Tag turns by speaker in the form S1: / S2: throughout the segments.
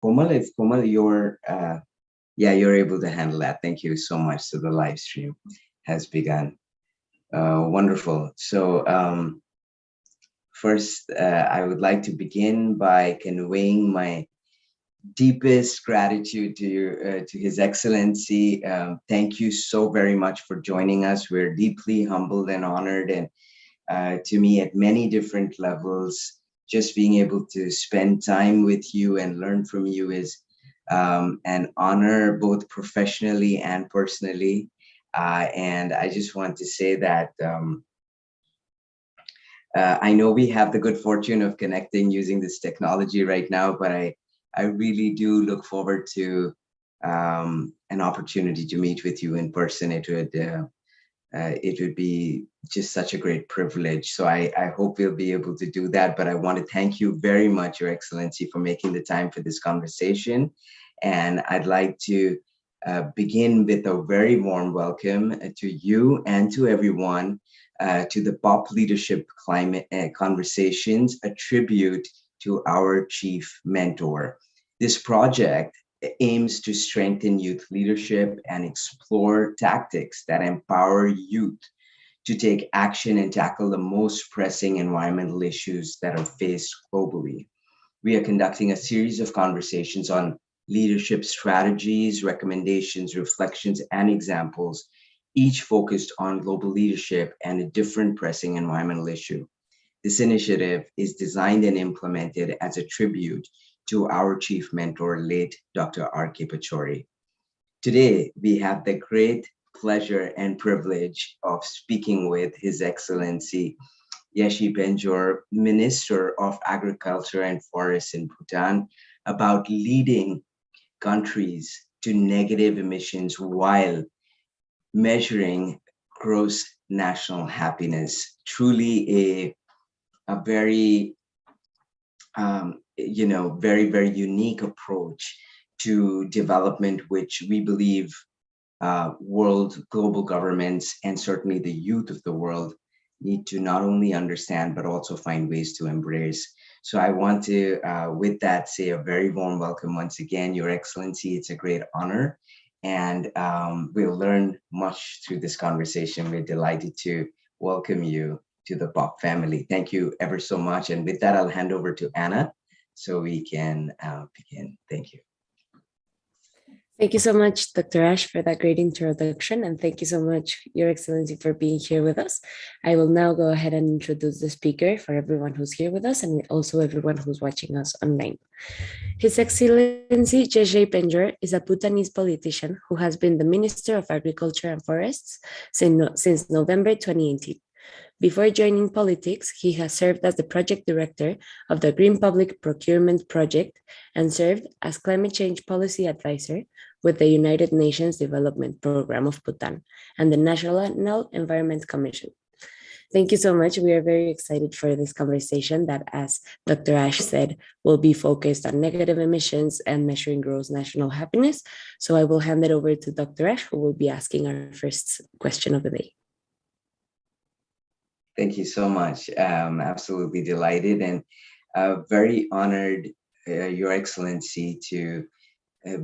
S1: Komal, if Komal, you're able to handle that. Thank you so much. So the live stream has begun. Wonderful. So first, I would like to begin by conveying my deepest gratitude to His Excellency. Thank you so very much for joining us. We're deeply humbled and honored, and to me, at many different levels, just being able to spend time with you and learn from you is an honor, both professionally and personally. And I just want to say that. I know we have the good fortune of connecting using this technology right now, but I really do look forward to an opportunity to meet with you in person. It would be just such a great privilege. So I hope we'll be able to do that. But I want to thank you very much, Your Excellency, for making the time for this conversation. And I'd like to begin with a very warm welcome to you and to everyone to the POP Leadership Climate Conversations, a tribute to our chief mentor. This project aims to strengthen youth leadership and explore tactics that empower youth to take action and tackle the most pressing environmental issues that are faced globally. We are conducting a series of conversations on leadership strategies, recommendations, reflections, and examples, each focused on global leadership and a different pressing environmental issue. This initiative is designed and implemented as a tribute to our chief mentor, late Dr. R.K. Pachauri. Today, we have the great pleasure and privilege of speaking with His Excellency Yeshey Penjor, Minister of Agriculture and Forests in Bhutan, about leading countries to negative emissions while measuring gross national happiness. Truly a very very unique approach to development, which we believe world global governments and certainly the youth of the world need to not only understand but also find ways to embrace. So I want to with that say a very warm welcome once again, Your Excellency. It's a great honor, and we'll learn much through this conversation. We're delighted to welcome you to the POP family. Thank you ever so much. And with that, I'll hand over to Anna so we can begin. Thank you.
S2: Thank you so much, Dr. Ash, for that great introduction. And thank you so much, Your Excellency, for being here with us. I will now go ahead and introduce the speaker for everyone who's here with us and also everyone who's watching us online. His Excellency Yeshey Penjor is a Bhutanese politician who has been the Minister of Agriculture and Forests since November 2018. Before joining politics, he has served as the project director of the Green Public Procurement Project and served as climate change policy advisor with the United Nations Development Program of Bhutan and the National Environment Commission. Thank you so much. We are very excited for this conversation that, as Dr. Ash said, will be focused on negative emissions and measuring gross national happiness. So I will hand it over to Dr. Ash, who will be asking our first question of the day.
S1: Thank you so much. Absolutely delighted and very honored, Your Excellency, to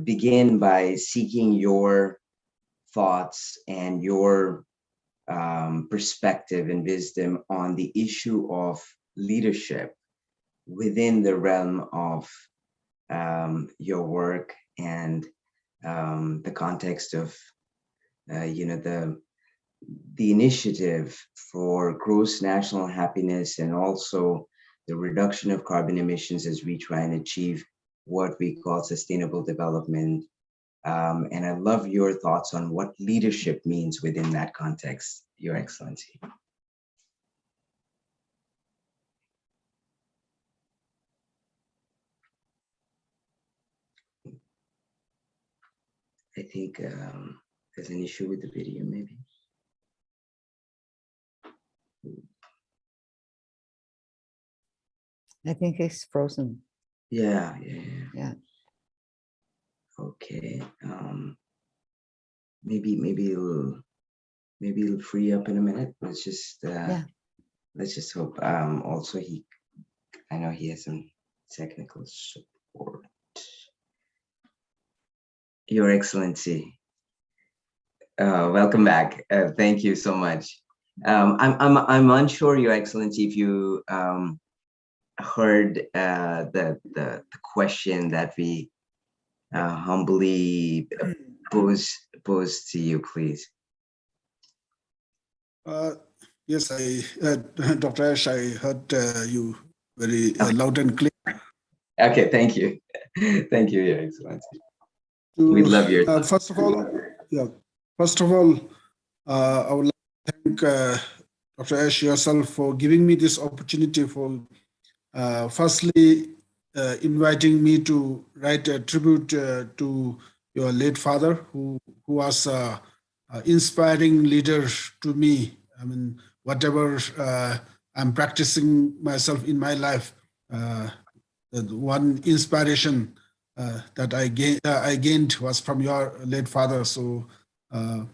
S1: begin by seeking your thoughts and your perspective and wisdom on the issue of leadership within the realm of your work and the context of the initiative for gross national happiness and also the reduction of carbon emissions as we try and achieve what we call sustainable development. And I love your thoughts on what leadership means within that context, Your Excellency. I think there's an issue with the video, maybe.
S3: I think it's frozen.
S1: Yeah. Okay. Maybe it'll free up in a minute. Let's just hope. Also, I know he has some technical support. Your Excellency. Welcome back. Thank you so much. I'm unsure, Your Excellency, if you heard the question that we humbly pose to you, please.
S3: Yes, Dr. Ash, I heard you very loud and clear.
S1: Okay, thank you. Thank you, Your Excellency. We love your time.
S3: First of all, I would like to thank Dr. Ash yourself for giving me this opportunity for firstly inviting me to write a tribute to your late father, who was an inspiring leader to me. I mean, whatever I'm practicing myself in my life, the one inspiration that I gained was from your late father. So I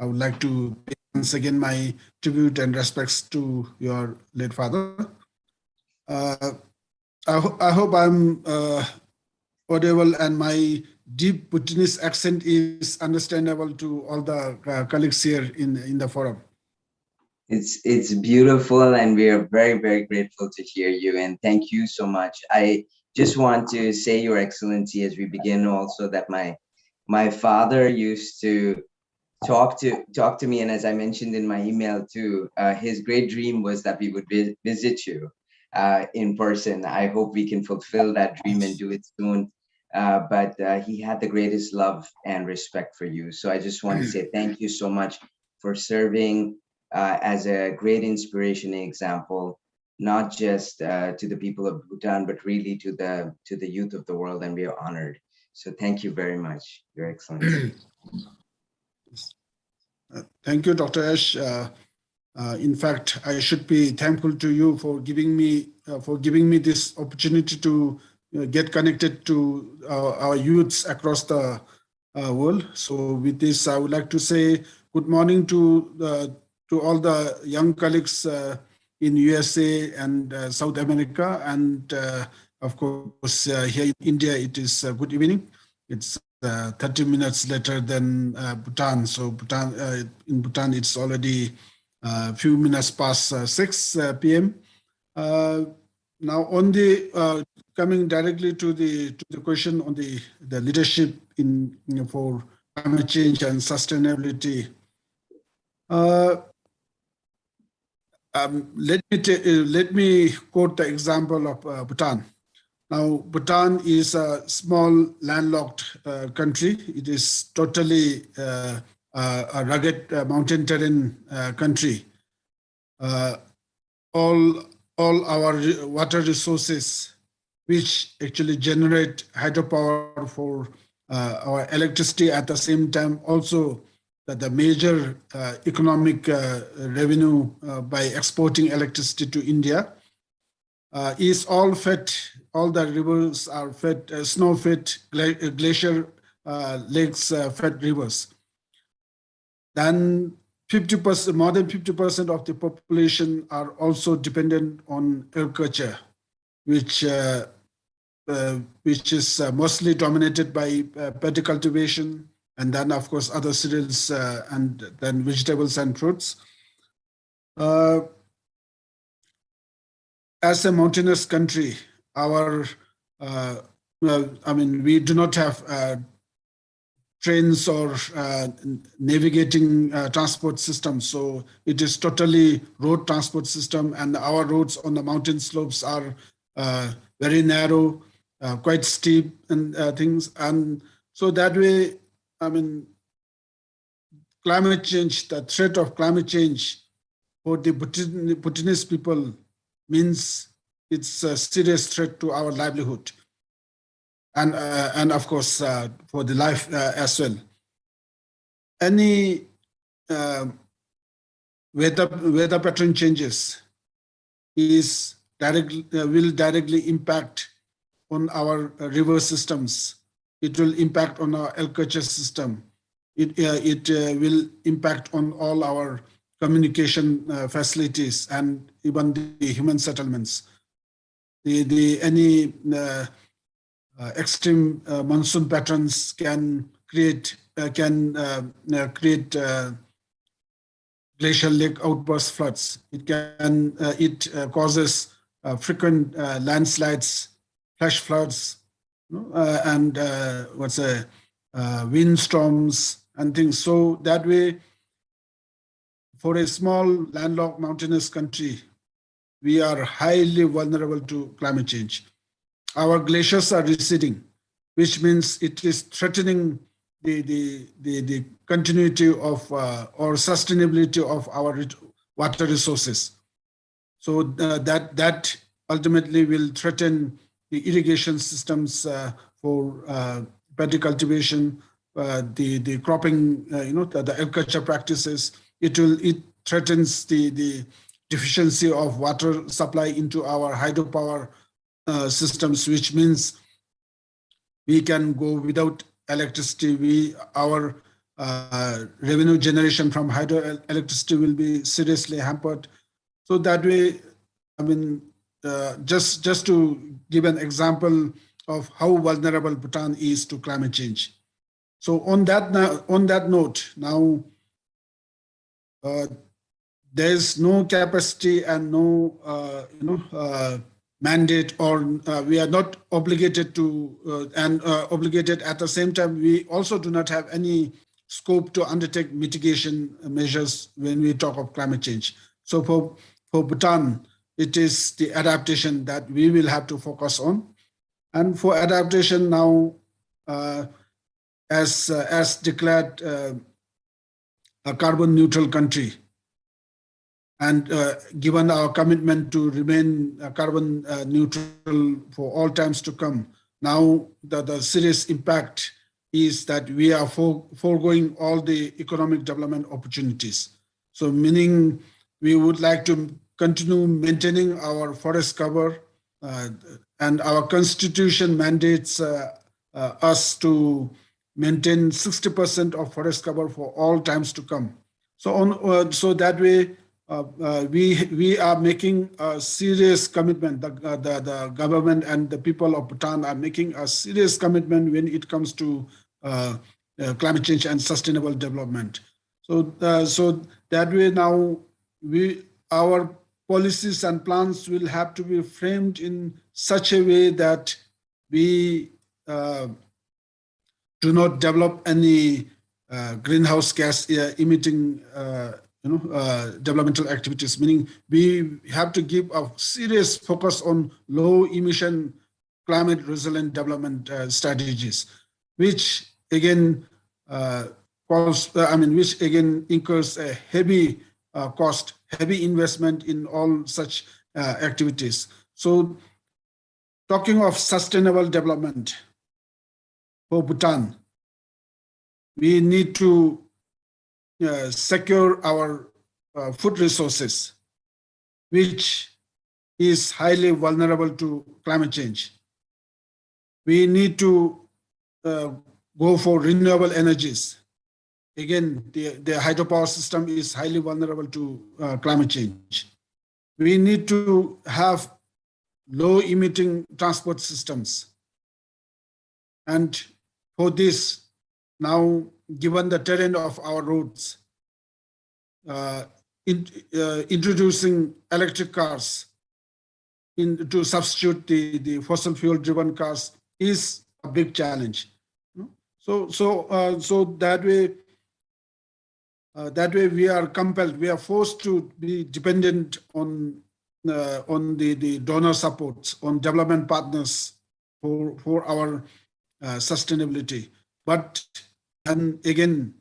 S3: would like to pay once again my tribute and respects to your late father. I hope I'm audible and my deep Bhutanese accent is understandable to all the colleagues here in the forum.
S1: It's beautiful, and we are very, very grateful to hear you, and thank you so much. I just want to say, Your Excellency, as we begin also, that my father used to talk to me, and as I mentioned in my email too, his great dream was that we would visit you in person. I hope we can fulfill that dream and do it soon. But he had the greatest love and respect for you. So I just want to say thank you so much for serving as a great inspiration and example, not just to the people of Bhutan, but really to the youth of the world, and we are honored. So thank you very much, Your Excellency.
S3: Thank you, Dr. Ash. In fact, I should be thankful to you for giving me this opportunity to get connected to our youths across the world. So, with this, I would like to say good morning to all the young colleagues in USA and South America, and of course here in India it is good evening. It's 30 minutes later than Bhutan. So in Bhutan it's already a few minutes past 6 p.m. Now on the coming directly to the question on the leadership in for climate change and sustainability. Let me quote the example of Bhutan. Now, Bhutan is a small landlocked country. It is totally a rugged mountain terrain country. All our water resources, which actually generate hydropower for our electricity, at the same time also that the major economic revenue by exporting electricity to India, is all fed. All the rivers are fed, snow-fed, glacier lakes fed rivers. Then 50%, more than 50% of the population are also dependent on agriculture, which is mostly dominated by paddy cultivation, and then of course other cereals and then vegetables and fruits. As a mountainous country, our we do not have trains or navigating transport systems. So it is totally road transport system, and our roads on the mountain slopes are very narrow, quite steep and things. And so that way, climate change, the threat of climate change for the Bhutanese people means it's a serious threat to our livelihood. And of course, for the life as well. Any weather pattern changes will directly impact on our river systems. It will impact on our agriculture system. It will impact on all our communication facilities and even the human settlements. Any extreme monsoon patterns can create glacial lake outburst floods. It causes frequent landslides, flash floods, and windstorms and things. So that way, for a small landlocked mountainous country, we are highly vulnerable to climate change. Our glaciers are receding, which means it is threatening the continuity of or sustainability of our water resources. So that ultimately will threaten the irrigation systems for paddy cultivation, the cropping, the agriculture practices. It threatens the deficiency of water supply into our hydropower systems, which means we can go without electricity. Our revenue generation from hydroelectricity will be seriously hampered. So that way, I mean, just to give an example of how vulnerable Bhutan is to climate change. So on that note, now there is no capacity and no mandate, or we are not obligated to, obligated at the same time, we also do not have any scope to undertake mitigation measures when we talk of climate change. So for Bhutan, it is the adaptation that we will have to focus on. And for adaptation now, as declared a carbon neutral country, and given our commitment to remain carbon neutral for all times to come, now the serious impact is that we are foregoing all the economic development opportunities. So meaning we would like to continue maintaining our forest cover, and our constitution mandates us to maintain 60% of forest cover for all times to come. So so that way, we are making a serious commitment. The government and the people of Bhutan are making a serious commitment when it comes to climate change and sustainable development. So that way now our policies and plans will have to be framed in such a way that we do not develop any greenhouse gas emitting developmental activities, meaning we have to give a serious focus on low emission climate resilient development strategies, which again which again incurs a heavy cost, heavy investment in all such activities. So talking of sustainable development for Bhutan, we need to secure our food resources, which is highly vulnerable to climate change. We need to go for renewable energies. Again, the hydropower system is highly vulnerable to climate change. We need to have low emitting transport systems. And for this, now, given the terrain of our roads, introducing electric cars to substitute the fossil fuel driven cars is a big challenge. So that way we are compelled, we are forced to be dependent on the donor supports, on development partners for our sustainability. But and again,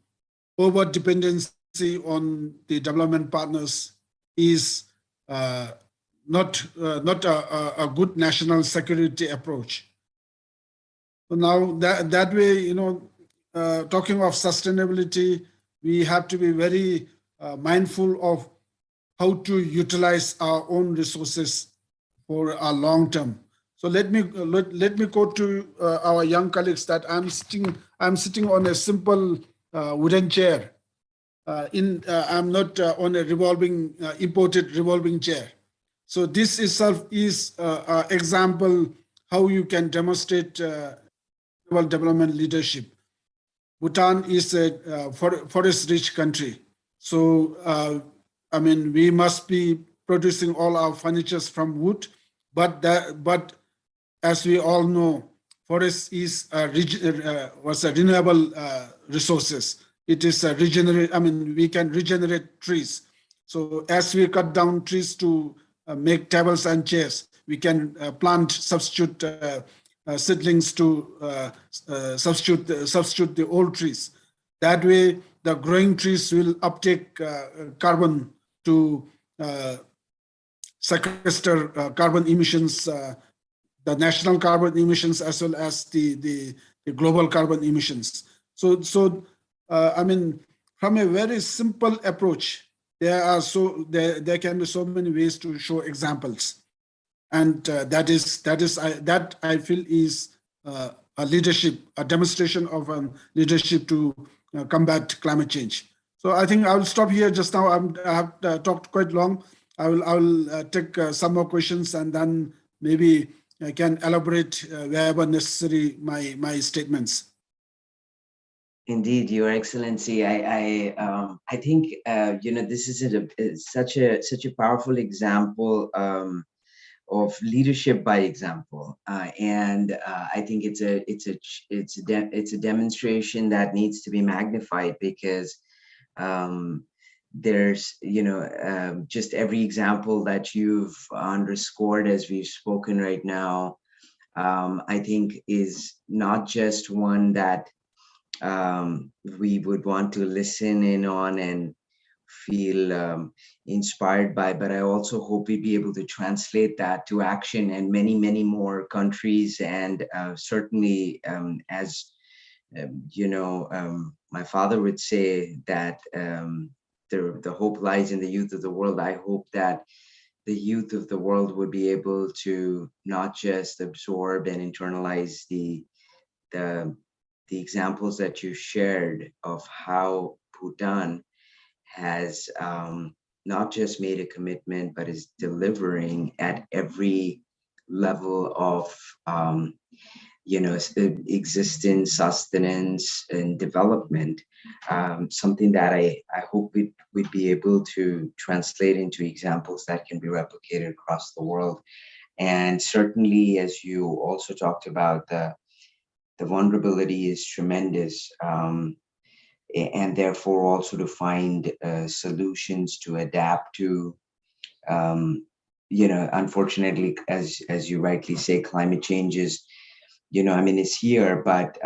S3: over dependency on the development partners is not a good national security approach. So now that way, talking of sustainability, we have to be very mindful of how to utilize our own resources for a long term. So let me quote to our young colleagues that I'm sitting on a simple wooden chair. I'm not on a imported revolving chair. So this itself is an example how you can demonstrate development leadership. Bhutan is a forest-rich country. So, I mean, we must be producing all our furnitures from wood, but as we all know, forest is was a renewable resources. It is a regenerate. I mean, we can regenerate trees. So as we cut down trees to make tables and chairs, we can plant substitute seedlings to substitute the old trees. That way, the growing trees will uptake carbon to sequester carbon emissions, the national carbon emissions as well as the global carbon emissions. So I mean, from a very simple approach, there can be so many ways to show examples, and that I feel is a leadership, a demonstration of leadership to combat climate change. So I think I will stop here just now. I have talked quite long. I will take some more questions, and then maybe I can elaborate wherever necessary my statements.
S1: Indeed, Your Excellency, I think this is such a powerful example of leadership by example, and I think it's a demonstration that needs to be magnified, because there's just every example that you've underscored as we've spoken right now, I think is not just one that we would want to listen in on and feel inspired by, but I also hope we'd be able to translate that to action in many, many more countries. And certainly, as my father would say, that the hope lies in the youth of the world. I hope that the youth of the world would be able to not just absorb and internalize the examples that you shared of how Bhutan has not just made a commitment, but is delivering at every level of existence, sustenance, and development. Something that I hope we'd be able to translate into examples that can be replicated across the world. And certainly, as you also talked about, the vulnerability is tremendous, and therefore also to find solutions to adapt to, unfortunately, as you rightly say, climate change is, it's here, but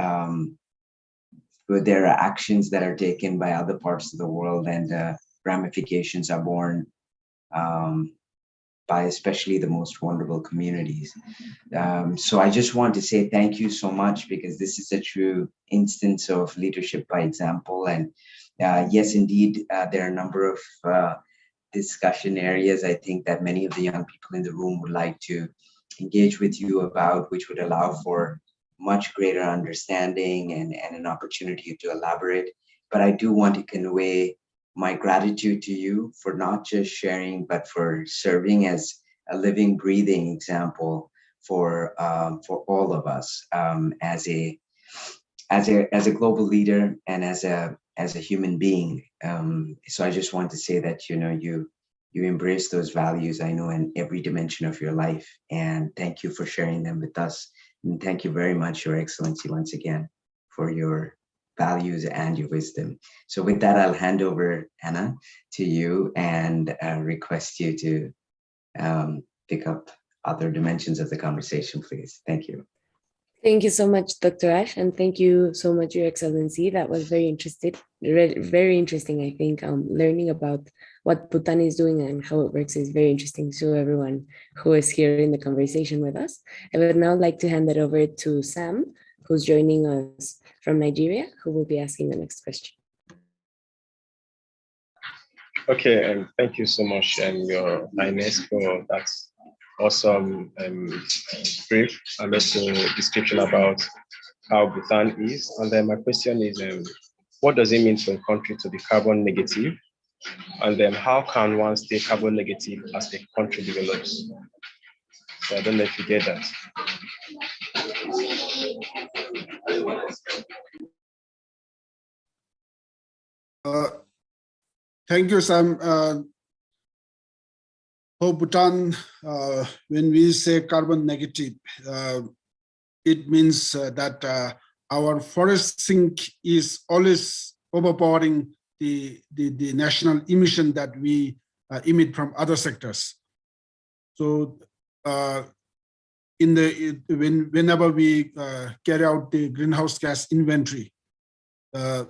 S1: there are actions that are taken by other parts of the world, and ramifications are borne by especially the most vulnerable communities. So I just want to say thank you so much, because this is a true instance of leadership by example. And yes, indeed, there are a number of discussion areas I think that many of the young people in the room would like to engage with you about, which would allow for much greater understanding and an opportunity to elaborate. But I do want to convey my gratitude to you for not just sharing, but for serving as a living, breathing example for all of us, as a global leader and as a human being. So I just want to say that you embrace those values, I know, in every dimension of your life, and thank you for sharing them with us. And thank you very much, Your Excellency, once again, for your values and your wisdom. So with that, I'll hand over, Anna, to you, and request you to pick up other dimensions of the conversation, please. Thank you.
S2: Thank you so much, Dr. Ash, and thank you so much, Your Excellency. That was very interesting. I think learning about what Bhutan is doing and how it works is very interesting to everyone who is here in the conversation with us. I would now like to hand it over to Sam, who's joining us from Nigeria, who will be asking the next question.
S4: Okay, and thank you so much, Your Highness, for that awesome brief and also description about how Bhutan is. And then my question is, what does it mean for a country to be carbon negative? And then how can one stay carbon negative as the country develops? So I don't know if you get that.
S3: Thank you, Sam. For Bhutan, when we say carbon negative, it means that our forest sink is always overpowering the national emission that we emit from other sectors. So whenever we carry out the greenhouse gas inventory, the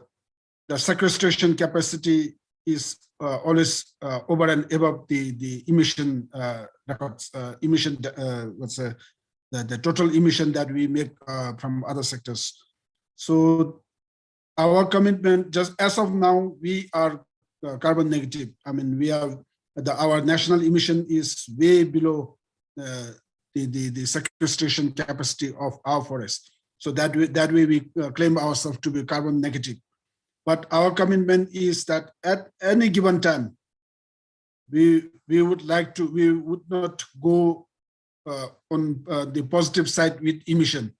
S3: sequestration capacity is always over and above the emission records, the total emission that we make from other sectors. So our commitment, just as of now, we are carbon negative. I mean, we have our national emission is way below the sequestration capacity of our forest. So that way we claim ourselves to be carbon negative. But our commitment is that at any given time, we would not go on the positive side with emission.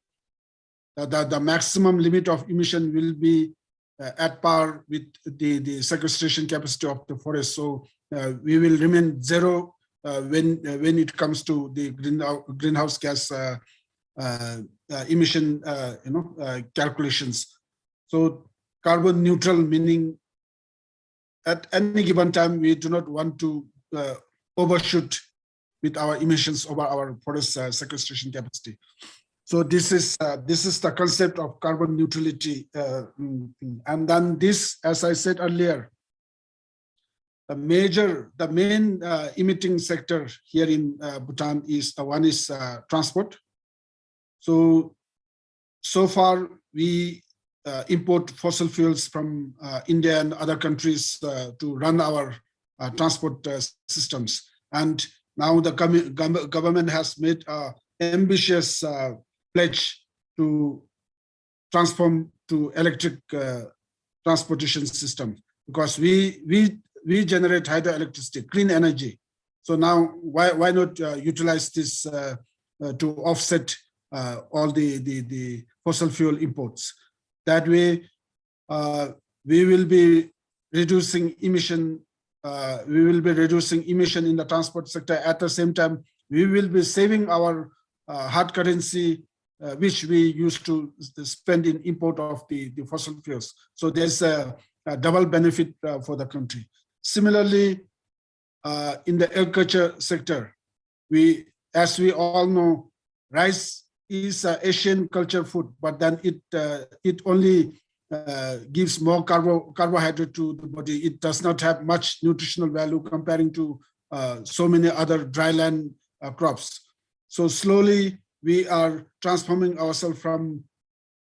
S3: The maximum limit of emission will be at par with the sequestration capacity of the forest. So we will remain zero when it comes to the greenhouse gas emission calculations. So carbon neutral, meaning at any given time, we do not want to overshoot with our emissions over our forest sequestration capacity. So this is the concept of carbon neutrality. And then this, as I said earlier, the main emitting sector here in Bhutan is one is transport. So far we import fossil fuels from India and other countries to run our transport systems. And now the government has made an ambitious pledge to transform to electric transportation system, because we generate hydroelectricity, clean energy. So now why not utilize this to offset all the fossil fuel imports? That way, we will be reducing emission. We will be reducing emission in the transport sector. At the same time, we will be saving our hard currency, which we used to spend in import of the fossil fuels. So there's a double benefit for the country. Similarly, in the agriculture sector, as we all know, rice is Asian culture food, but then it only gives more carbohydrate to the body. It does not have much nutritional value comparing to so many other dryland crops. So slowly we are transforming ourselves from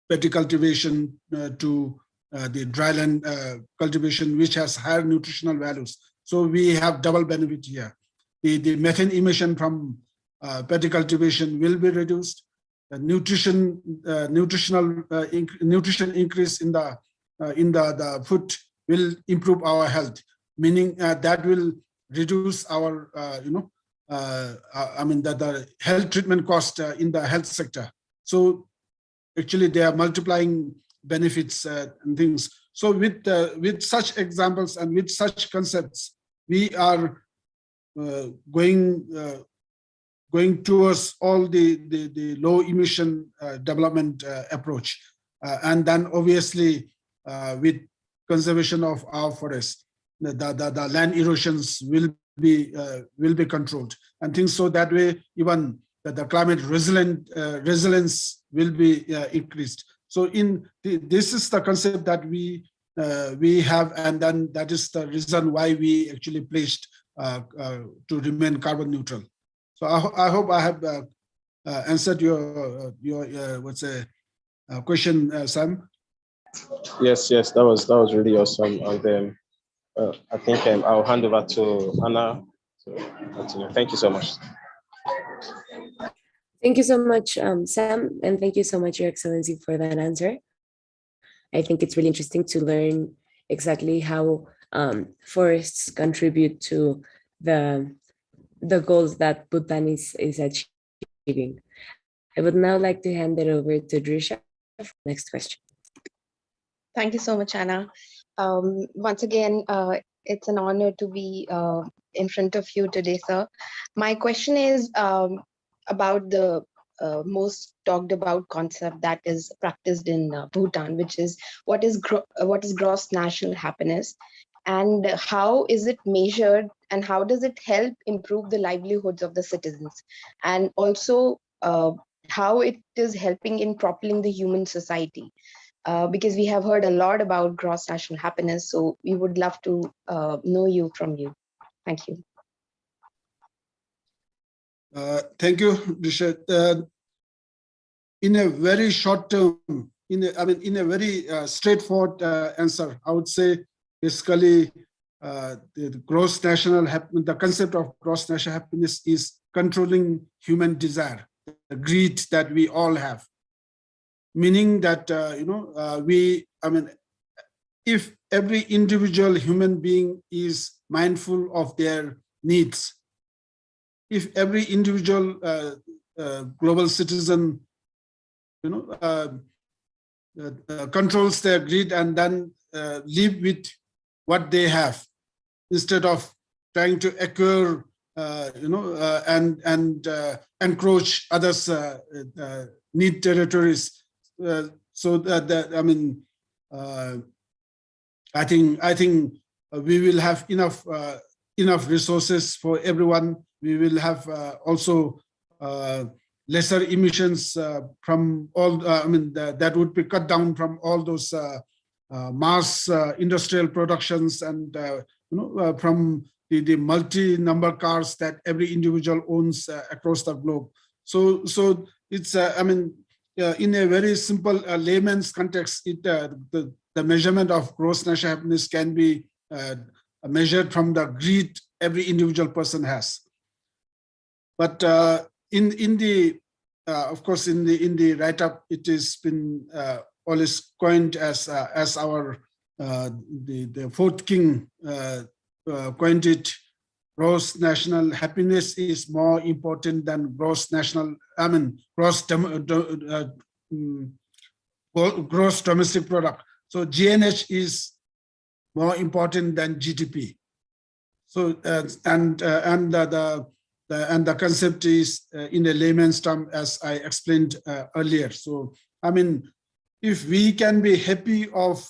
S3: paddy cultivation to the dryland cultivation, which has higher nutritional values. So we have double benefit here. The methane emission from paddy cultivation will be reduced. The nutrition increase in the food will improve our health, meaning that will reduce our the health treatment cost in the health sector. So actually they are multiplying benefits and things. So with such examples and with such concepts, we are going towards all the low emission development approach, and then obviously with conservation of our forests, the land erosions will be controlled and things. So that way, even the climate resilience will be increased. So this is the concept that we have, and then that is the reason why we actually pledged to remain carbon neutral. So I hope I have answered your question, Sam.
S4: Yes, that was really awesome. And then I think I'll hand over to Anna to continue. Thank you so much.
S2: Thank you so much, Sam, and thank you so much, Your Excellency, for that answer. I think it's really interesting to learn exactly how forests contribute to the goals that Bhutan is achieving. I would now like to hand it over to Drisha for the next question.
S5: Thank you so much, Anna. Once again, it's an honor to be in front of you today, sir. My question is about the most talked about concept that is practiced in Bhutan, which is what is gross national happiness, and how is it measured, and how does it help improve the livelihoods of the citizens, and also how it is helping in propelling the human society. Because we have heard a lot about gross national happiness. So we would love to know you from you. Thank you.
S3: Thank you, Yeshey. In a very short term, in a very straightforward answer, I would say basically the concept of gross national happiness is controlling human desire, the greed that we all have. Meaning that if every individual human being is mindful of their needs, if every individual global citizen controls their greed and then live with what they have instead of trying to acquire and encroach others' need territories. So that I think we will have enough resources for everyone. We will have also lesser emissions from all. That would be cut down from all those mass industrial productions and from the multi-number cars that every individual owns across the globe. So it's in a very simple layman's context, the measurement of gross national happiness can be measured from the greed every individual person has. But of course, in the write-up, it has been always coined as our the fourth king coined it. Gross national happiness is more important than gross domestic product. So GNH is more important than GDP. So and the concept is in a layman's term, as I explained earlier. So if we can be happy of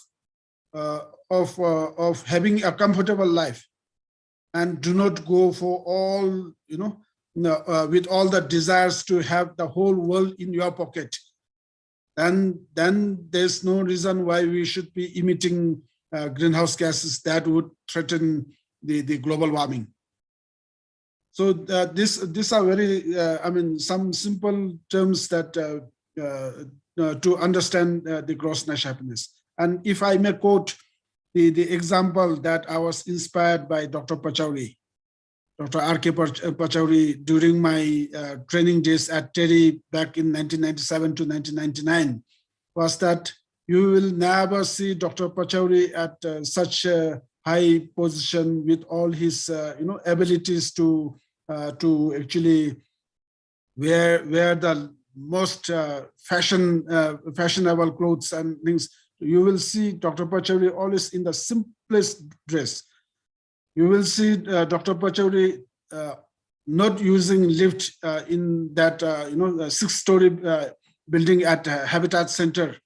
S3: having a comfortable life, and do not go for all, with all the desires to have the whole world in your pocket, then there's no reason why we should be emitting greenhouse gases that would threaten the global warming. So these are very, some simple terms that to understand the gross national happiness. And if I may quote the example that I was inspired by Dr. Pachauri, Dr. R.K. Pachauri, during my training days at TERI back in 1997 to 1999, was that you will never see Dr. Pachauri at such a high position with all his abilities to actually wear the most fashionable clothes and things. You will see Dr. Pachauri always in the simplest dress. You will see Dr. Pachauri not using lift in that 6-story building at Habitat Center.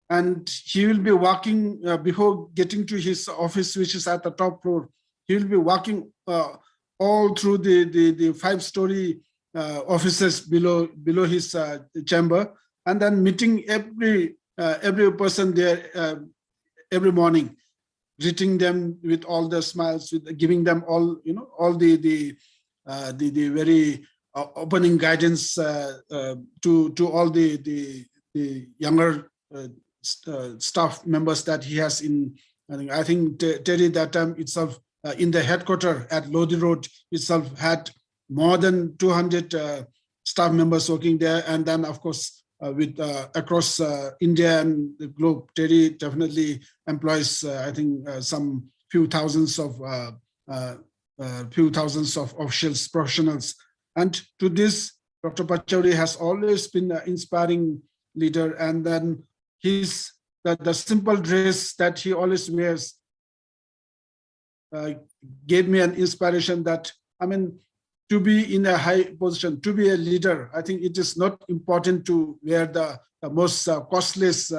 S3: And he will be walking before getting to his office, which is at the top floor. He will be walking all through the 5-story offices below his chamber, and then meeting every person there every morning, greeting them with all the smiles, giving them all all the very opening guidance to all the younger staff members that he has in. I think TERI that time itself in the headquarters at Lodi Road itself had more than 200 staff members working there, and then of course with across India and the globe, TERI definitely employs I think some few thousands of official professionals. And to this, Dr. Pachauri has always been an inspiring leader, and then his the simple dress that he always wears gave me an inspiration that, I mean, to be in a high position, to be a leader, I think it is not important to wear the most costliest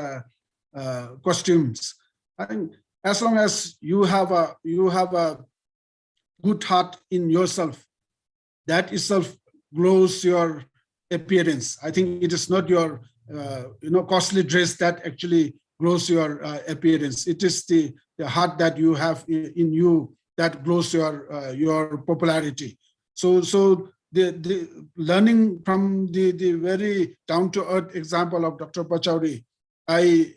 S3: costumes. I think as long as you have a good heart in yourself, that itself glows your appearance. I think it is not your costly dress that actually glows your appearance. It is the heart that you have in you that glows your popularity. So the learning from the very down-to-earth example of Dr. Pachauri, I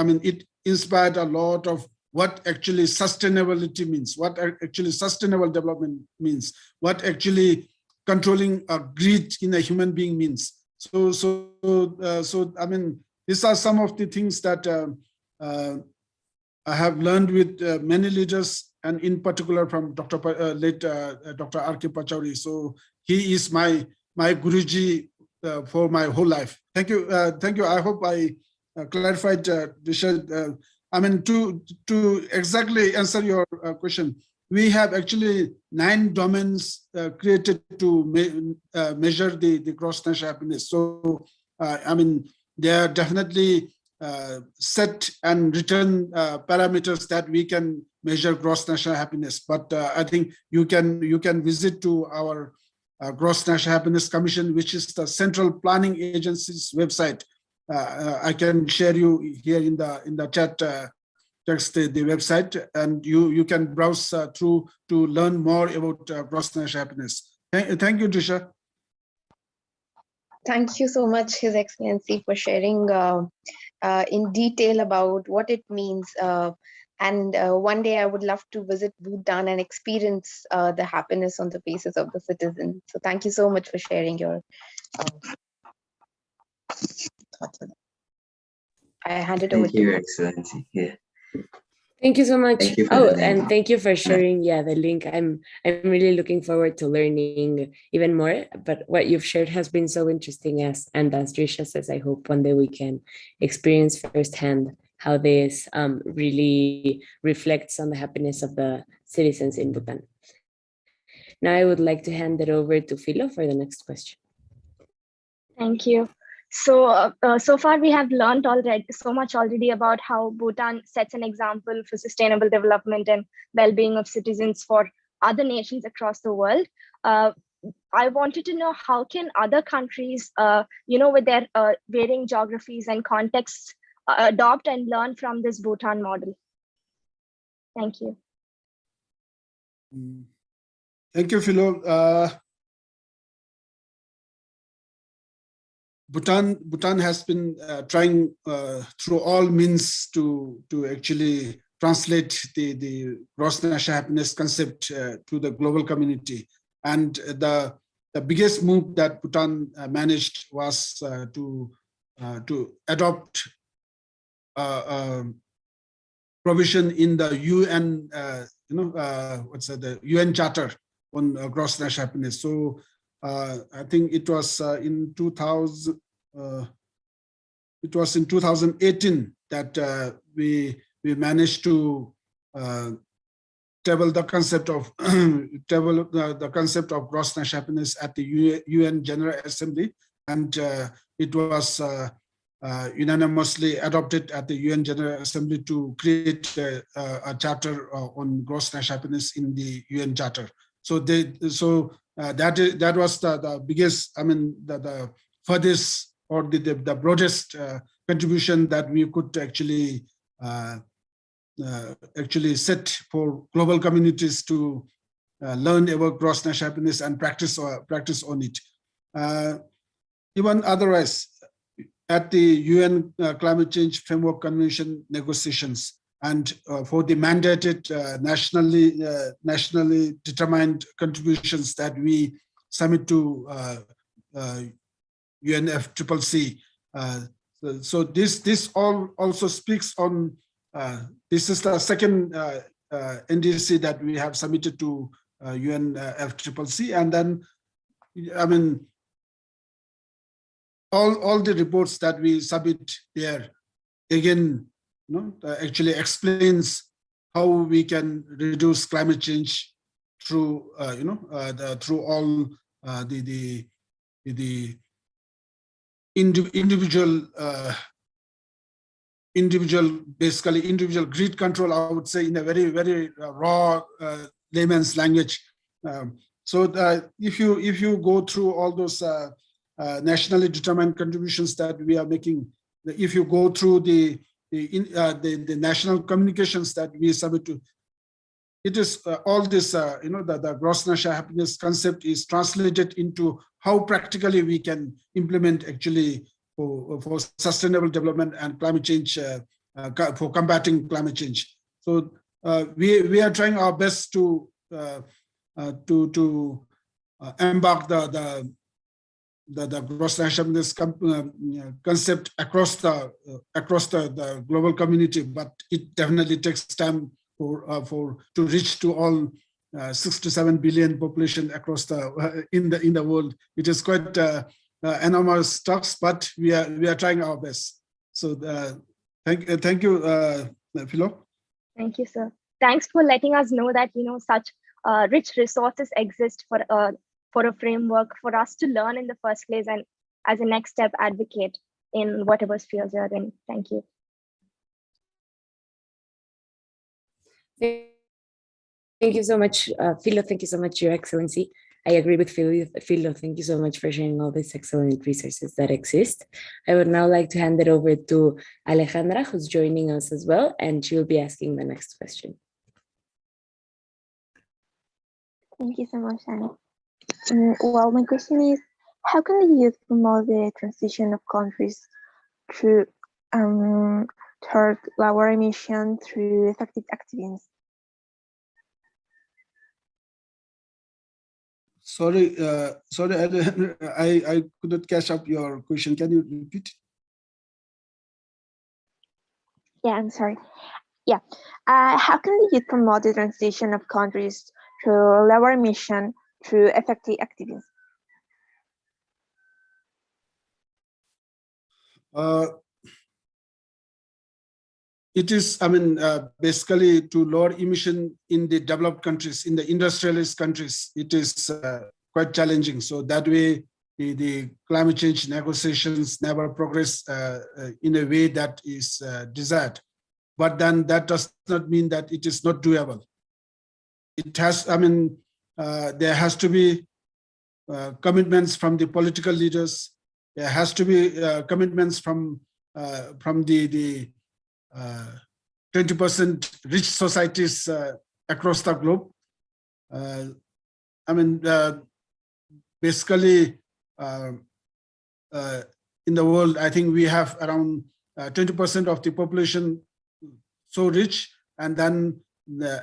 S3: mean, it inspired a lot of what actually sustainability means, what actually sustainable development means, what actually controlling greed in a human being means. So I mean, these are some of the things that I have learned with many leaders, and in particular from Dr. Dr. R.K. Pachauri. So he is my Guruji for my whole life. Thank you. Thank you. I hope I clarified, Disha. I mean, to exactly answer your question, we have actually 9 domains created to measure the gross national happiness. So, I mean, they are definitely set and written parameters that we can measure gross national happiness. But I think you can visit to our Gross National Happiness Commission, which is the central planning agency's website. I can share you here in the chat text the website, and you can browse through to learn more about gross national happiness. Thank you, Disha.
S5: Thank you so much, His Excellency, for sharing in detail about what it means. And one day I would love to visit Bhutan and experience the happiness on the faces of the citizens. So thank you so much for sharing your thoughts on it. I hand it over
S1: Thank you,
S5: to
S1: Your Excellency. Yeah.
S2: Thank you so much.
S1: Thank you for
S2: Oh,
S1: the link.
S2: and thank you for sharing, the link. I'm really looking forward to learning even more. But what you've shared has been so interesting, as Trisha says, I hope one day we can experience firsthand how this really reflects on the happiness of the citizens in Bhutan. Now I would like to hand it over to Philo for the next question.
S6: Thank you. So, so far we have learned so much already about how Bhutan sets an example for sustainable development and well-being of citizens for other nations across the world. I wanted to know, how can other countries, with their varying geographies and contexts, adopt and learn from this Bhutan model? Thank you.
S3: Thank you, Philo. Bhutan has been trying through all means to actually translate the gross national happiness concept to the global community. And the biggest move that Bhutan managed was to adopt provision in the UN, the UN Charter on gross national happiness. So I think it was in 2000. It was in 2018 that we managed to table the concept of the concept of gross national happiness at the UN General Assembly, and it was unanimously adopted at the UN General Assembly to create a charter on gross national happiness in the UN Charter. So that was the biggest, I mean, the furthest or the broadest contribution that we could actually set for global communities to learn about gross national happiness and practice on it. Even otherwise, at the UN Climate Change Framework Convention negotiations, and for the mandated nationally determined contributions that we submit to UNFCCC. So this all also speaks on, this is the second NDC that we have submitted to UNFCCC, and then, I mean, all the reports that we submit there, again, actually explains how we can reduce climate change through through all the individual grid control, I would say, in a very raw layman's language. So if you go through all those nationally determined contributions that we are making, if you go through the national communications that we submit to, it is all this the gross national happiness concept is translated into how practically we can implement actually for sustainable development and climate change, for combating climate change. So we are trying our best to embark the gross national happiness concept across the global community, but it definitely takes time to reach to all 6 to 7 billion population across in the world. It is quite enormous stuff, but we are trying our best. So thank you, Philo.
S6: Thank you, sir. Thanks for letting us know that such rich resources exist for a framework for us to learn in the first place, and as a next step, advocate in whatever fields you're in. Thank you.
S2: Thank you so much, Philo. Thank you so much, Your Excellency. I agree with Philo. Thank you so much for sharing all these excellent resources that exist. I would now like to hand it over to Alejandra, who's joining us as well, and she will be asking the next question.
S7: Thank you so much, Annie. Well, my question is, how can the youth promote the transition of countries through toward lower emission through effective activism?
S3: Sorry, I couldn't catch up your question. Can you repeat?
S7: Yeah, I'm sorry. Yeah, how can the youth promote the transition of countries through lower emission through effective activism?
S3: It is, basically to lower emission in the developed countries, in the industrialized countries, it is quite challenging. So that way, the climate change negotiations never progress in a way that is desired. But then that does not mean that it is not doable. It has, there has to be commitments from the political leaders. There has to be commitments from the 20% rich societies across the globe. Basically, in the world, I think we have around 20% of the population so rich, and then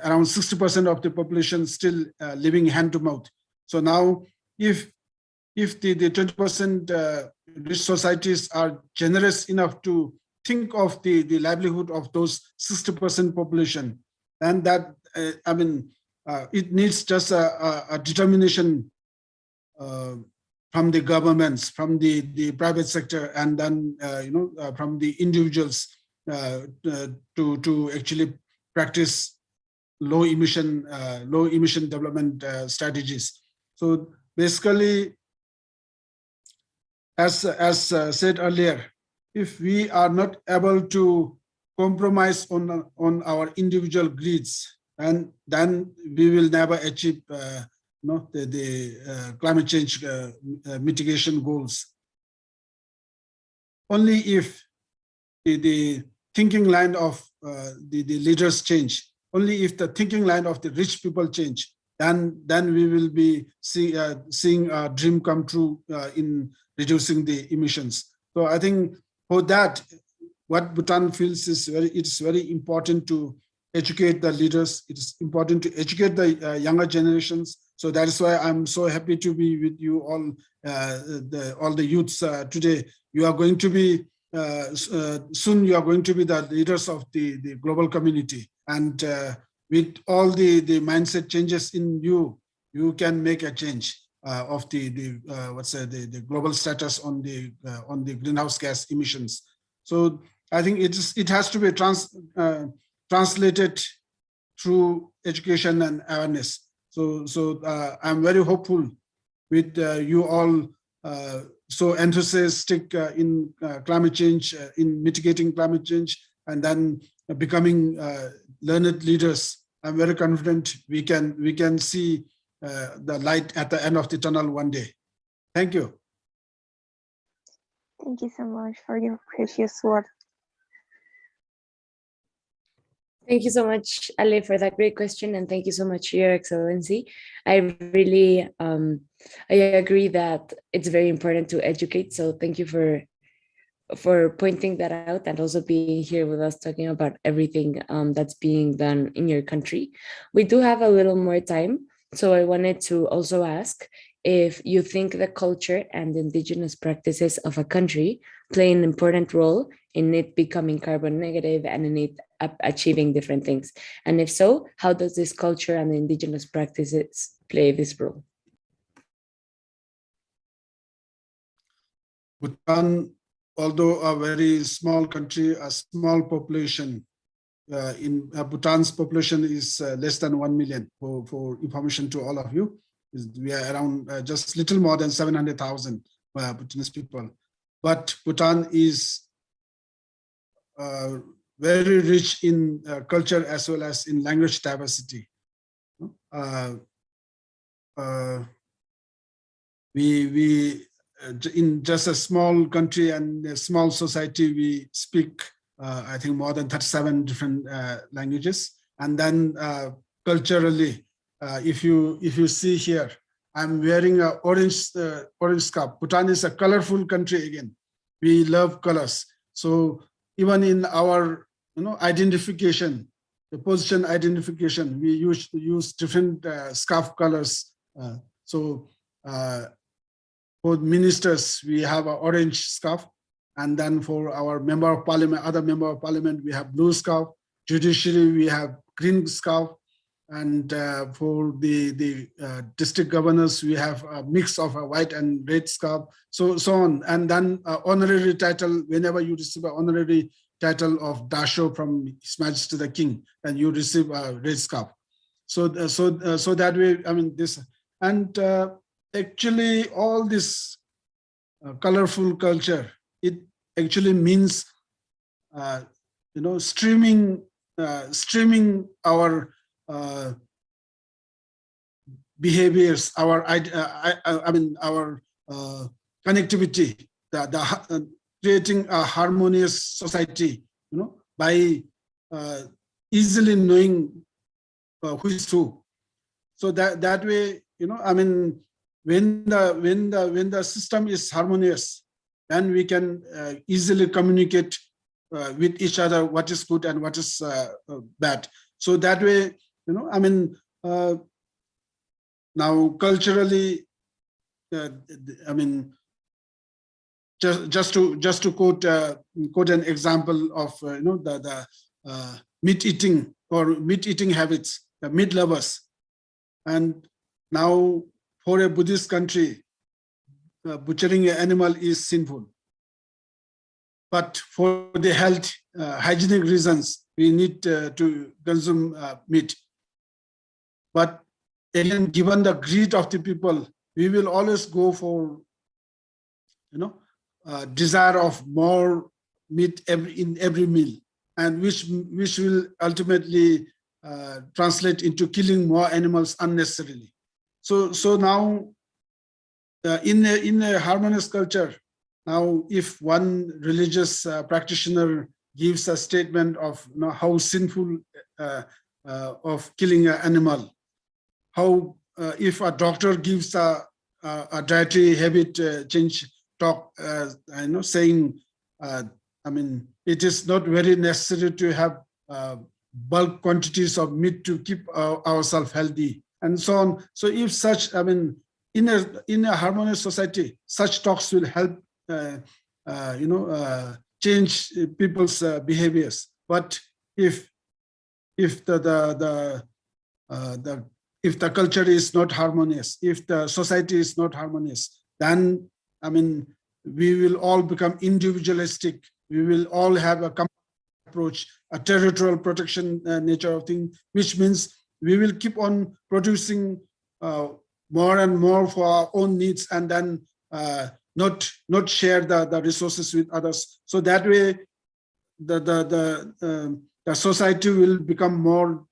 S3: around 60% of the population still living hand to mouth. So now, if the 20% rich societies are generous enough to think of the livelihood of those 60% population, and that it needs just a determination from the governments, from the private sector, and then from the individuals to actually practice low emission development strategies. So basically, as said earlier, if we are not able to compromise on our individual grids, and then we will never achieve the climate change mitigation goals. Only if the thinking line of the leaders change, only if the thinking line of the rich people change, then we will be seeing a dream come true in reducing the emissions. So I think for that, what Bhutan feels is it's very important to educate the leaders. It is important to educate the younger generations. So that is why I'm so happy to be with you all, all the youths today. You are going to be soon. You are going to be the leaders of the global community, and with all the mindset changes in you, you can make a change of the global status on the greenhouse gas emissions. So I think it has to be translated through education and awareness. So I'm very hopeful with you all so enthusiastic in climate change, in mitigating climate change, and then becoming learned leaders. I'm very confident we can see the light at the end of the tunnel one day. Thank you.
S7: Thank you so much for your precious words.
S2: Thank you so much, Ale, for that great question, and thank you so much, Your Excellency. I really, I agree that it's very important to educate. So thank you for pointing that out and also being here with us talking about everything that's being done in your country. We do have a little more time, so I wanted to also ask if you think the culture and indigenous practices of a country play an important role in it becoming carbon negative and in it achieving different things. And if so, how does this culture and indigenous practices play this role?
S3: Bhutan, although a very small country, a small population, Bhutan's population is less than 1 million. For information to all of you, we are around just little more than 700,000 Bhutanese people. But Bhutan is very rich in culture as well as in language diversity. We in just a small country and a small society, we speak, I think, more than 37 different languages. And then culturally, if you see here, I'm wearing an orange scarf. Bhutan is a colorful country again. We love colors. So even in our identification, the position identification, we use different scarf colors. For ministers, we have an orange scarf, and then for our member of parliament, other member of parliament, we have blue scarf. Judiciary, we have green scarf, and for the district governors, we have a mix of a white and red scarf, so on. And then honorary title, whenever you receive an honorary title of Dasho from His Majesty the King, and you receive a red scarf. So that way, I mean this, and actually all this colorful culture, it actually means streaming our behaviors, our our connectivity, creating a harmonious society, by easily knowing who is who. So that way, when the system is harmonious, then we can easily communicate with each other what is good and what is bad. So that way, now culturally, just to quote an example of the meat eating habits, the meat lovers, and now for a Buddhist country, butchering an animal is sinful. But for the health, hygienic reasons, we need to consume meat. But again, given the greed of the people, we will always go for, desire of more meat in every meal, and which will ultimately translate into killing more animals unnecessarily. So now, in a harmonious culture, now if one religious practitioner gives a statement of how sinful of killing an animal, how if a doctor gives a dietary habit change talk, saying, it is not very necessary to have bulk quantities of meat to keep ourselves healthy, and so on. So if such, in a harmonious society, such talks will help, change people's behaviors. But if the culture is not harmonious, if the society is not harmonious, then we will all become individualistic, we will all have a approach, a territorial protection nature of thing, which means we will keep on producing more and more for our own needs, and then not share the resources with others. So that way, the society will become more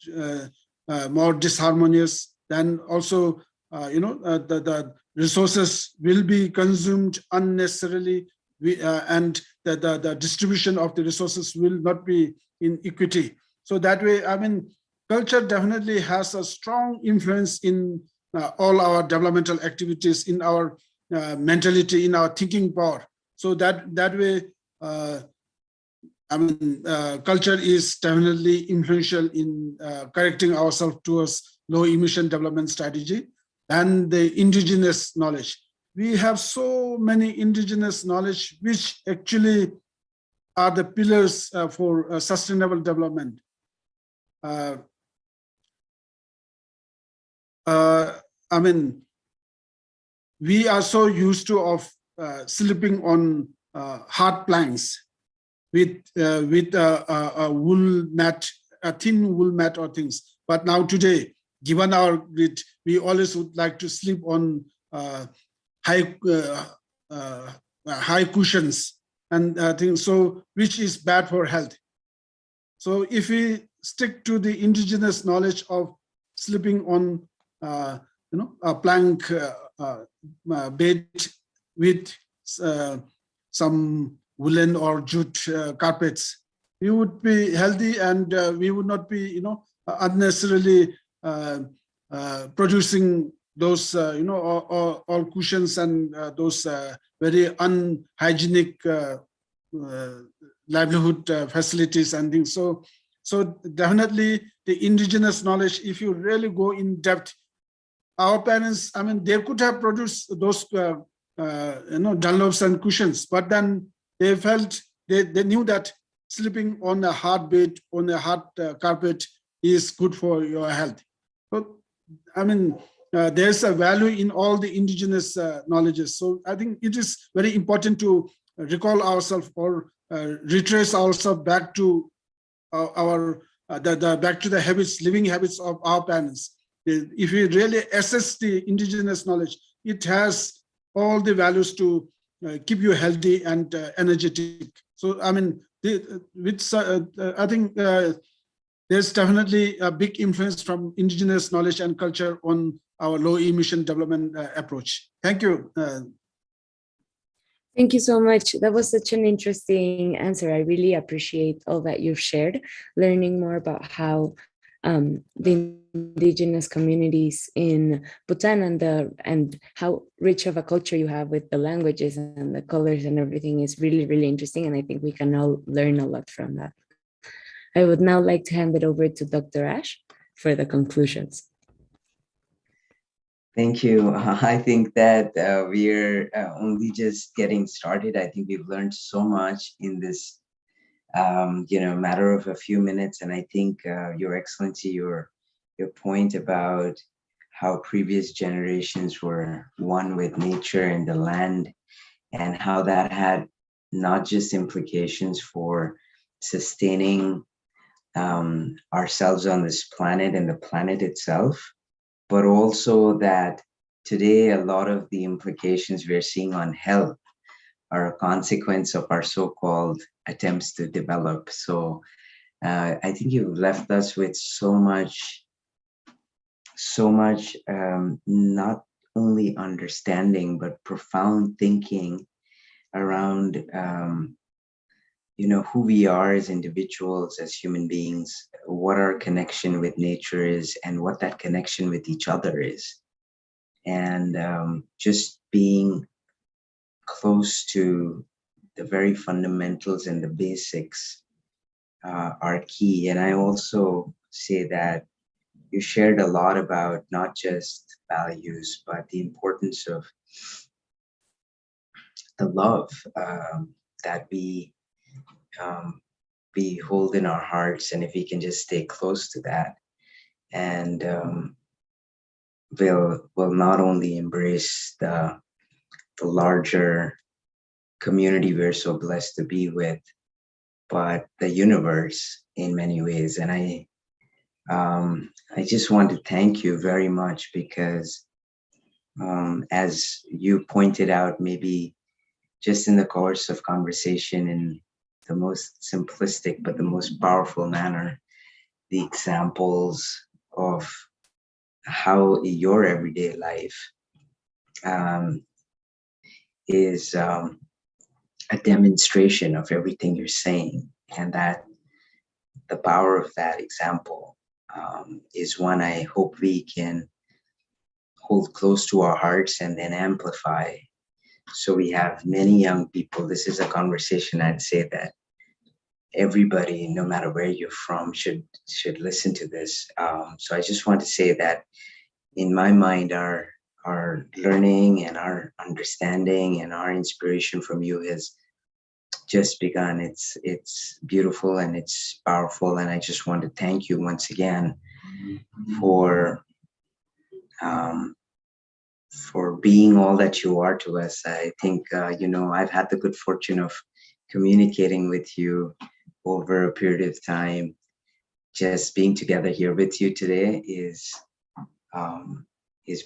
S3: disharmonious. Then also, the resources will be consumed unnecessarily, and the distribution of the resources will not be in equity. So that way, I mean, culture definitely has a strong influence in all our developmental activities, in our mentality, in our thinking power. So that way, I mean, culture is definitely influential in correcting ourselves towards low emission development strategy. And the indigenous knowledge. We have so many indigenous knowledge, which actually are the pillars for sustainable development. I mean, we are so used to of sleeping on hard planks with a wool mat, a thin wool mat or things. But now today, given our grid, we always would like to sleep on high cushions and things, so which is bad for health. So if we stick to the indigenous knowledge of sleeping on a plank bed with some woolen or jute carpets, we would be healthy, and we would not be unnecessarily producing those all cushions and those very unhygienic livelihood facilities and things. So definitely the indigenous knowledge, if you really go in depth, our parents, I mean, they could have produced those Dunlops and cushions, but then they felt they knew that sleeping on a hard bed, on a hard carpet is good for your health. So, I mean, there's a value in all the indigenous knowledges. So I think it is very important to recall ourselves or retrace ourselves back to back to the habits, living habits of our parents. If we really assess the indigenous knowledge, it has all the values to keep you healthy and energetic. So I mean, I think there's definitely a big influence from indigenous knowledge and culture on our low emission development approach. Thank you.
S2: Thank you so much. That was such an interesting answer. I really appreciate all that you've shared, learning more about how the indigenous communities in Bhutan and how rich of a culture you have with the languages and the colors and everything is really, really interesting. And I think we can all learn a lot from that. I would now like to hand it over to Dr. Ash for the conclusions.
S1: Thank you. I think that we're only just getting started. I think we've learned so much in this, matter of a few minutes. And I think, Your Excellency, your point about how previous generations were one with nature and the land, and how that had not just implications for sustaining ourselves on this planet and the planet itself, but also that today a lot of the implications we're seeing on health are a consequence of our so-called attempts to develop. So I think you've left us with so much not only understanding, but profound thinking around who we are as individuals, as human beings, what our connection with nature is, and what that connection with each other is. And just being close to the very fundamentals and the basics are key. And I also say that you shared a lot about not just values, but the importance of the love that we hold in our hearts. And if we can just stay close to that, and we'll not only embrace the larger community we're so blessed to be with, but the universe in many ways. And I just want to thank you very much because as you pointed out, maybe just in the course of conversation in the most simplistic but the most powerful manner, the examples of how your everyday life is a demonstration of everything you're saying, and that the power of that example is one I hope we can hold close to our hearts and then amplify. So we have many young people. This is a conversation I'd say that everybody, no matter where you're from, should listen to this. So I just want to say that in my mind, our learning and our understanding and our inspiration from you has just begun. It's beautiful and it's powerful, and I just want to thank you once again for being all that you are to us. I think I've had the good fortune of communicating with you over a period of time. Just being together here with you today is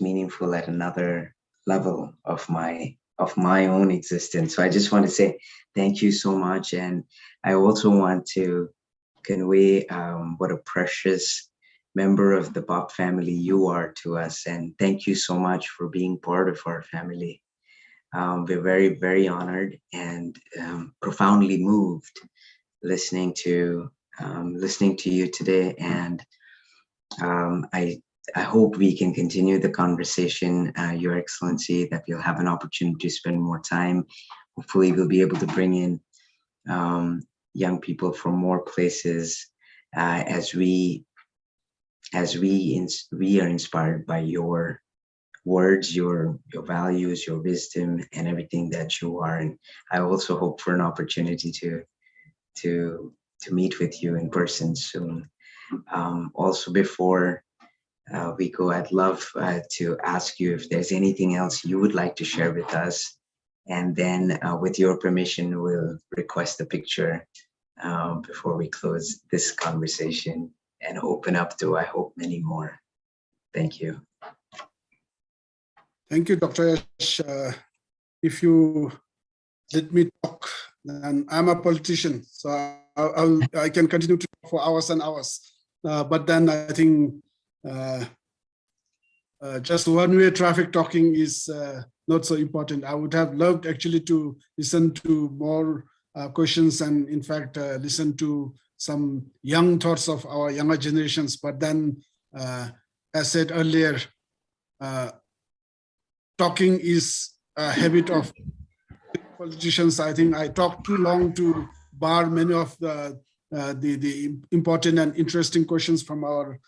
S1: meaningful at another level of my own existence. So I just want to say thank you so much, and I also want to convey what a precious member of the Bob family you are to us, and thank you so much for being part of our family. We're very, very honored and profoundly moved listening to you today, and I hope we can continue the conversation, Your Excellency, that we'll have an opportunity to spend more time. Hopefully we'll be able to bring in young people from more places as we are inspired by your words, your values, your wisdom, and everything that you are. And I also hope for an opportunity to meet with you in person soon. Also, before we go, I'd love to ask you if there's anything else you would like to share with us. And then with your permission, we'll request a picture before we close this conversation and open up to, I hope, many more. Thank you.
S3: Thank you, Dr. Yash. If you let me talk, then I'm a politician, so I can continue to talk for hours and hours. But then I think just one-way traffic talking is not so important. I would have loved actually to listen to more questions and in fact listen to some young thoughts of our younger generations. But then, as said earlier, talking is a habit of politicians. I think I talked too long to bar many of the important and interesting questions from our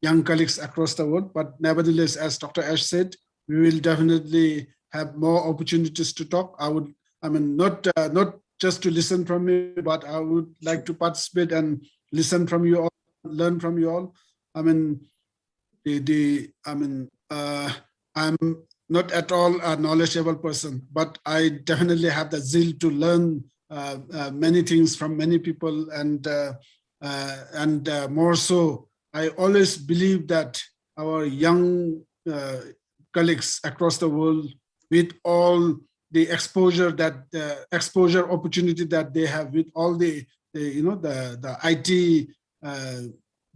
S3: young colleagues across the world. But nevertheless, as Dr. Ash said, we will definitely have more opportunities to talk. Not just to listen from me, but I would like to participate and listen from you all, learn from you all. I'm not at all a knowledgeable person, but I definitely have the zeal to learn many things from many people, and more so, I always believe that our young colleagues across the world, with all the exposure opportunity that they have, with all the IT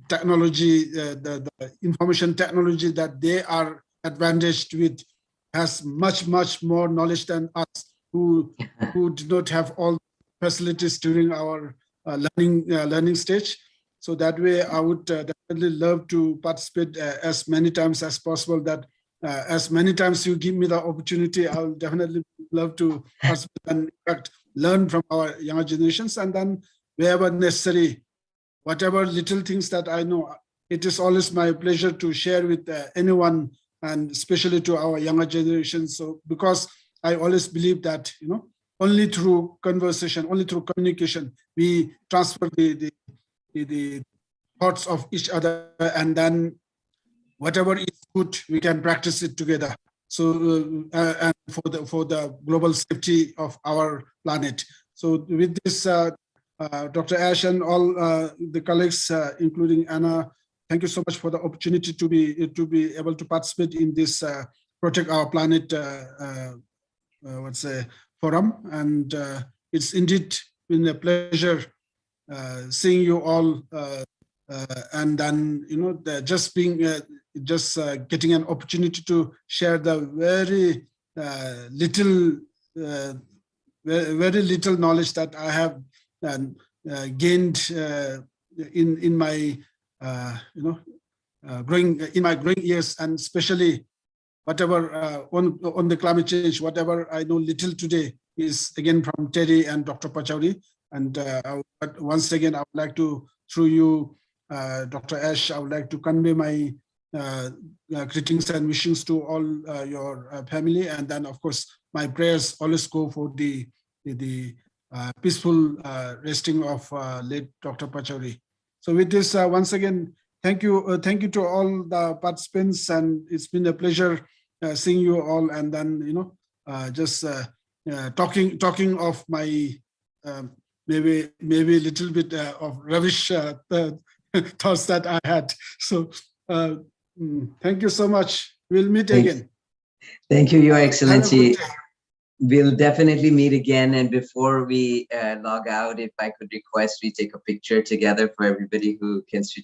S3: technology, the information technology that they are advantaged with, has much more knowledge than us who did not have all facilities during our learning stage. So that way, I would definitely love to participate as many times as possible. That as many times you give me the opportunity, I'll definitely love to participate and in fact learn from our younger generations. And then wherever necessary, whatever little things that I know, it is always my pleasure to share with anyone, and especially to our younger generation. So because I always believe that only through conversation, only through communication, we transfer the thoughts of each other, and then whatever is good, we can practice it together. So and for the global safety of our planet. So with this, Dr. Ash and all the colleagues, including Anna, thank you so much for the opportunity to be able to participate in this Protect Our Planet forum. And it's indeed been a pleasure seeing you all, and then just being getting an opportunity to share the very little knowledge that I have gained in my growing years, and especially whatever on the climate change, whatever I know little today is again from Terry and Dr. Pachauri. And once again, I would like to, through you, Dr. Ash, I would like to convey my greetings and wishes to all your family. And then, of course, my prayers always go for the peaceful resting of late Dr. Pachauri. So with this, once again, thank you to all the participants, and it's been a pleasure seeing you all. And then just talking of my maybe a little bit of rubbish thoughts that I had. So thank you so much. We'll meet again.
S1: Thank you, Your Excellency.
S3: Have a good day.
S1: We'll definitely meet again. And before we log out, if I could request we take a picture together for everybody who can switch on